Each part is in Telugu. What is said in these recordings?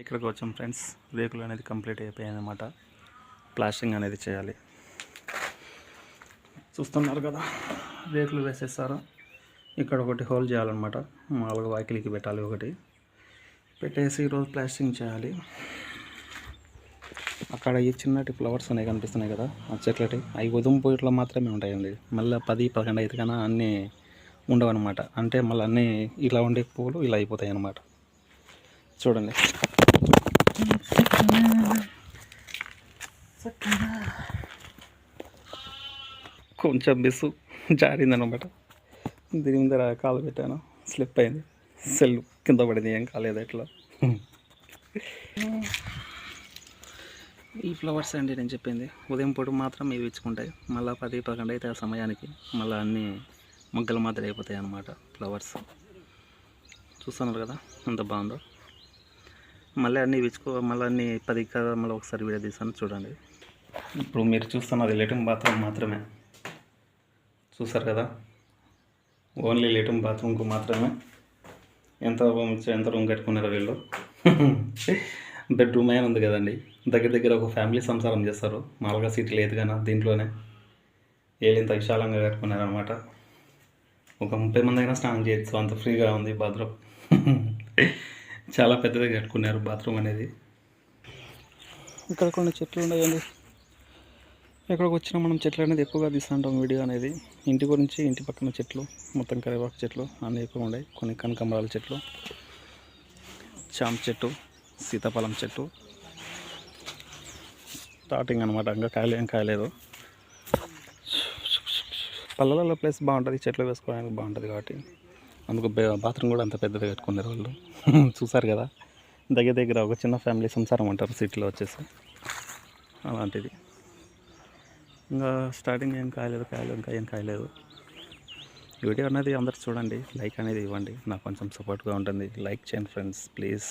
ఇక్కడికి వచ్చాం ఫ్రెండ్స్. రేకులు అనేది కంప్లీట్ అయిపోయాయి అన్నమాట. ప్లాస్టింగ్ అనేది చేయాలి. చూస్తున్నారు కదా, రేకులు వేసేస్తారు. ఇక్కడ ఒకటి హోల్ చేయాలన్నమాట. మామూలుగా వాకిలికి పెట్టాలి, ఒకటి పెట్టేసి ఈరోజు ప్లాస్టింగ్ చేయాలి. అక్కడ ఈ చిన్నటి ఫ్లవర్స్ అనేవి కనిపిస్తున్నాయి కదా, ఆ చెట్లటి అవి ఉదంపూట్లో మాత్రమే ఉంటాయండి. మళ్ళీ 10-11 అయితే కన్నా అన్నీ ఉండవు అనమాట. అంటే మళ్ళీ అన్నీ ఇలా ఉండే పువ్వులు ఇలా అయిపోతాయి అన్నమాట. చూడండి, కొంచెం బిస్సు జారిందనమాట. దీని మీద కాలు పెట్టాను, స్లిప్ అయింది, సెల్ కింద పడింది, ఏం కాలేదు. ఎట్లా ఈ ఫ్లవర్స్ అండి నేను చెప్పింది. ఉదయం పూట మాత్రం ఇవి ఇచ్చుకుంటాయి. మళ్ళీ 10-11 అయితే ఆ సమయానికి మళ్ళీ అన్నీ మొగ్గలు మాదిరి అయిపోతాయి అన్నమాట ఫ్లవర్స్. చూస్తున్నారు కదా ఎంత బాగుందో. మళ్ళీ అన్నీ మళ్ళీ అన్నీ 10 కదా, మళ్ళీ ఒకసారి వీడియో తీసాను చూడండి. ఇప్పుడు మీరు చూస్తున్నది లెట్రిన్ బాత్రూమ్ మాత్రమే. చూసారు కదా, ఓన్లీ లెట్రిన్ బాత్రూమ్కు మాత్రమే ఎంత రూమ్ కట్టుకున్నారో వీళ్ళు. బెడ్రూమ్ అయినా ఉంది కదండి. దగ్గర ఒక ఫ్యామిలీ సంసారం చేస్తారు. మామూలుగా సిటీ లేదు కానీ దీంట్లోనే ఏలింత విశాలంగా కట్టుకున్నారనమాట. ఒక 30 మంది అయినా స్నానం చేయొచ్చు, అంత ఫ్రీగా ఉంది బాత్రూమ్. చాలా పెద్దగా కట్టుకున్నారు బాత్రూమ్ అనేది. ఇక్కడ కొన్ని చెట్లు ఉన్నాయండి. ఎక్కడికి వచ్చినా మనం చెట్లు అనేది ఎక్కువగా తీస్తుంటాం వీడియో అనేది. ఇంటి గురించి, ఇంటి పక్కన చెట్లు మొత్తం కరివేపాకు చెట్లు అన్నీ ఎక్కువ ఉన్నాయి. కొన్ని కనకాంబరాల చెట్లు, జామ చెట్టు, సీతాఫలం చెట్టు స్టార్టింగ్ అనమాట. ఇంకా కాయలు ఏం కాయలేదు. పల్లెలలో ప్లేస్ బాగుంటుంది, చెట్లు వేసుకోవడానికి బాగుంటుంది కాబట్టి అందుకు బాత్రూమ్ కూడా అంత పెద్దది కట్టుకున్నారు వాళ్ళు. చూసారు కదా, దగ్గర ఒక చిన్న ఫ్యామిలీ సంసారం అంటారు సిటీలో వచ్చేసి, అలాంటిది. ఇంకా స్టార్టింగ్ ఏం కాయలేదు, ఇంకా ఏం కాయలేదు. వీడియో అనేది అందరు చూడండి, లైక్ అనేది ఇవ్వండి, నాకు కొంచెం సపోర్ట్గా ఉంటుంది. లైక్ చేయండి ఫ్రెండ్స్ ప్లీజ్.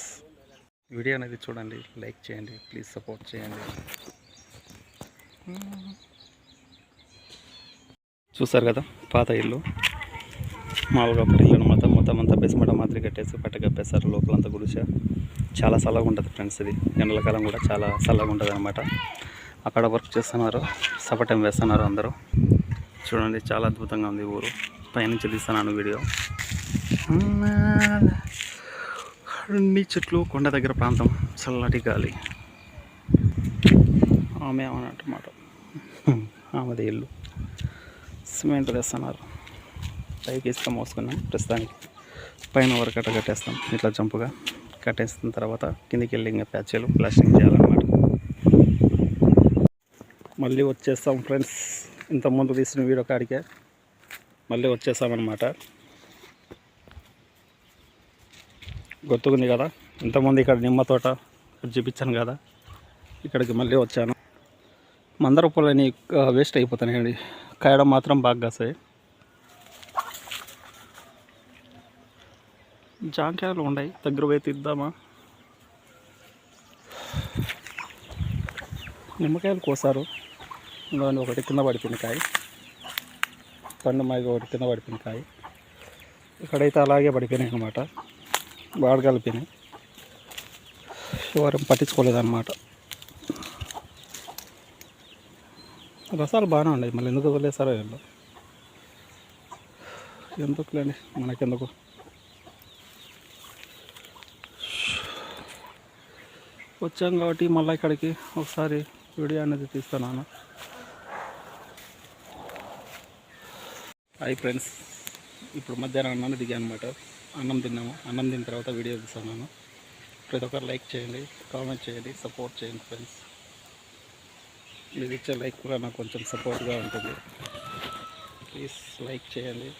వీడియో అనేది చూడండి, లైక్ చేయండి ప్లీజ్, సపోర్ట్ చేయండి. చూసారు కదా, పాత ఇల్లు మామూలుగా ఒకటి ఇల్లు అనమాట. మొత్తం అంతా బెస్మట మాదిరి కట్టేసి పట్ట కప్పేస్తారు. లోపలంతా గుడిసె చాలా చల్లగా ఉంటుంది ఫ్రెండ్స్. ఇది ఎండలకాలం కూడా చాలా చల్లగా ఉంటుంది అనమాట. అక్కడ వర్క్ చేస్తున్నారు, సపటం వేస్తున్నారు అందరూ. చూడండి, చాలా అద్భుతంగా ఉంది ఊరు. పైనుంచి తీస్తున్నాను వీడియో. అన్ని చెట్లు, కొండ దగ్గర ప్రాంతం, చల్లటి గాలి. ఆమె అన్నమాట, ఆమెది ఇల్లు. సిమెంట్ వేస్తున్నారు, పైకి ఇసుక మోసుకున్నాం. ప్రస్తుతానికి పైన వరకు అట్ట కట్టేస్తాం. ఇట్లా జంపుగా కట్టేసిన తర్వాత కిందికి వెళ్ళి ఇంకా ప్యాచీలు ప్లాస్టింగ్ చేయాలన్నమాట. మళ్ళీ వచ్చేస్తాం ఫ్రెండ్స్. ఇంతకుముందు తీసిన వీడియో కాడికే మళ్ళీ వచ్చేసామన్నమాట. గుర్తుకుంది కదా, ఇంతకుముందు ఇక్కడ నిమ్మ తోట చూపించాను కదా, ఇక్కడికి మళ్ళీ వచ్చాను. మందార పూలని వేస్ట్ అయిపోతాయండి, కాయడం మాత్రం బాగా కాస్తాయి. జాంకాయలు ఉన్నాయి, దగ్గర పోయి తీద్దామా. నిమ్మకాయలు కోసారు, ఇంకా ఒకటి కింద పడిపోయిన కాయ, పండు మాది ఒకటి కింద పడిపోయిన కాయ. ఇక్కడైతే అలాగే పడిపోయినాయి అన్నమాట, బాగా కలిపినాయి. ఎవరం పట్టించుకోలేదన్నమాట. రసాలు బాగానే ఉన్నాయి, మళ్ళీ ఎందుకు వదిలేసారో వీళ్ళు. ఎందుకులేండి, మనకెందుకు. వచ్చాం కాబట్టి మళ్ళీ ఇక్కడికి ఒకసారి వీడియో అనేది తీస్తున్నాను. హాయ్ ఫ్రెండ్స్, ఇప్పుడు మధ్యాహ్నం అన్నం దిగా అనమాట. అన్నం తిన్నాము. అన్నం తిన్న తర్వాత వీడియో తీస్తున్నాను. ప్రతి ఒక్కరు లైక్ చేయండి, కామెంట్ చేయండి, సపోర్ట్ చేయండి ఫ్రెండ్స్. మీరు ఇచ్చే లైక్ కూడా నాకు కొంచెం సపోర్ట్గా ఉంటుంది. ప్లీజ్ లైక్ చేయండి.